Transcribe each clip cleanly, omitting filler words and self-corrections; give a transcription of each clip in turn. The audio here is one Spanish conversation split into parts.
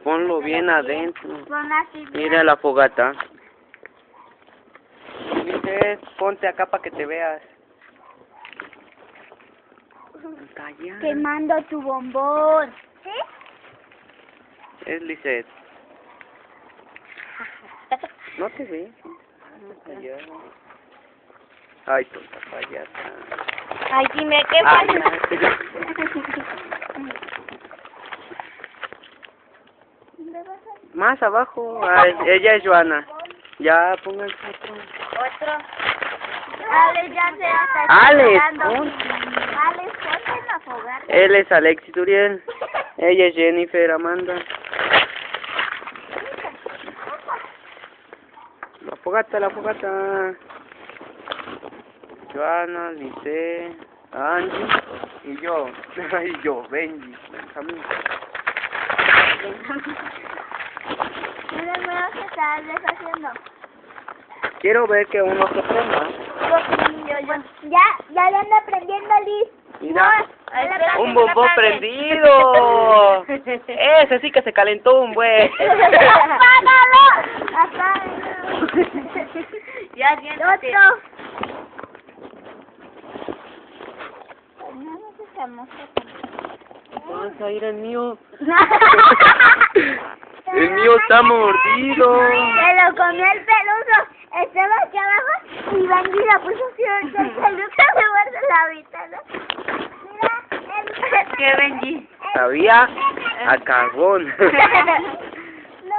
ponlo bien adentro. Pon así. Mira la fogata. Dices, ponte acá para que te veas. Calla. Quemando tu bombón. ¿Sí? Es Lisette. No te ves. Calla. Ay, tonta payasa. Ay, si me quemo. Ay, más abajo. Ay, ella es Joana. Ya, pongan otro. Otro. Alex, ya se está Alex, esperando. pon. Alex, ponte en la fogata. Él es Alexis Uriel. Ella es Jennifer Amanda. La fogata, la fogata. Joana, Lice, Angie y yo. Y yo, Benji, Benjamín. Mira, mira qué estás haciendo. Quiero ver que uno se prenda. Ya le anda prendiendo, Liz. Mira, No, un bombón prendido. Ese sí que se calentó un buen. ¡Apágalo! ¡Apágalo! Ya, siéntate. Otro. Vas a ir el mío. El mío está mordido. Se lo comió el peludo. Estaba aquí abajo y Benji la puso cierto. El peludo se muerde la ventana. Mira, ¿Qué, Benji? Sabía a carbón. No,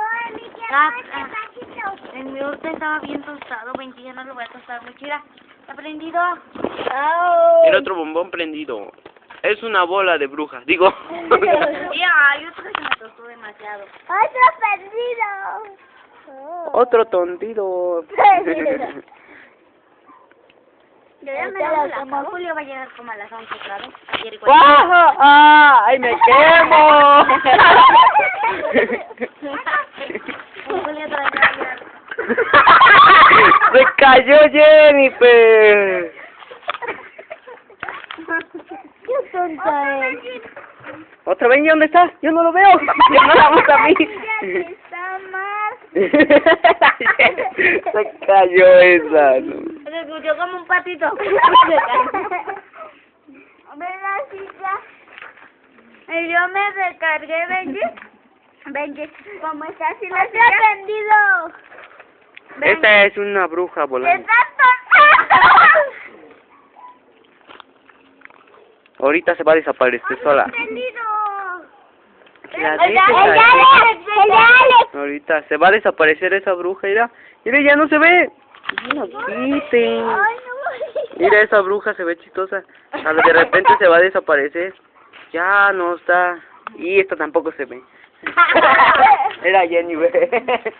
el El mío estaba bien tostado, Benji, ya no lo voy a tostar mucho. Mira, está prendido. El otro bombón prendido. Es una bola de brujas, digo. Ya, hay otro que se me tostó demasiado. ¡Otro perdido! Otro tontido. Yo ya me lo como Julio va a llegar como a las 11 otra vez. Ayer igual. ¡Ah! ¡Ay, me quemo! Julio todavía va a llegar. ¡Se cayó Jennifer! ¡Qué tonta es! ¿Otra vez? ¿Y dónde está? Yo no lo veo. Ya no la vamos a mí. Está mal. Se cayó esa. ¿No? Se escuchó como un patito. ¿Verdad, chica? Y yo me recargué, Benji. Benji, ¿cómo estás? Si lo has aprendido. Esta es una bruja volando. ¡Estás tonta! Ahorita se va a desaparecer sola. ¡Aprendido! La ¡El dejes de ahí. Alex! ¡El de Alex! Ahorita se va a desaparecer esa bruja, mira. Mira, ya no se ve. No la quiten. ¡Ay, no! Mira, esa bruja se ve chistosa. De repente se va a desaparecer. Ya no está. Y esta tampoco se ve. Era Jenny, ve.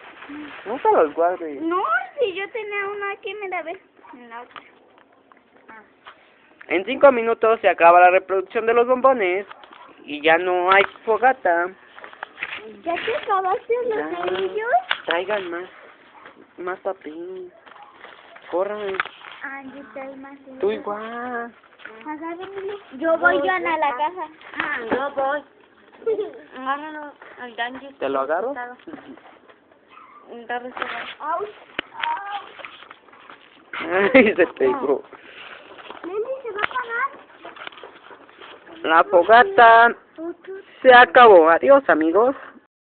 No se los guardes. No, si yo tenía una aquí, mira, ve. En la otra. En 5 minutos se acaba la reproducción de los bombones. Y ya no hay fogata. ¿Ya te acabaste los Ya. cerillos? Traigan más papel. Corran. Angie, trae más. Tú igual. Agárrenmelo. Yo voy, Joana, a la caja. Yo voy. Agárralo al Benji. ¿Te lo agarro? Está restaurado. ¡Au! Ay, se pegó. Benji, ¿se va a apagar? La fogata se acabó. Adiós, amigos.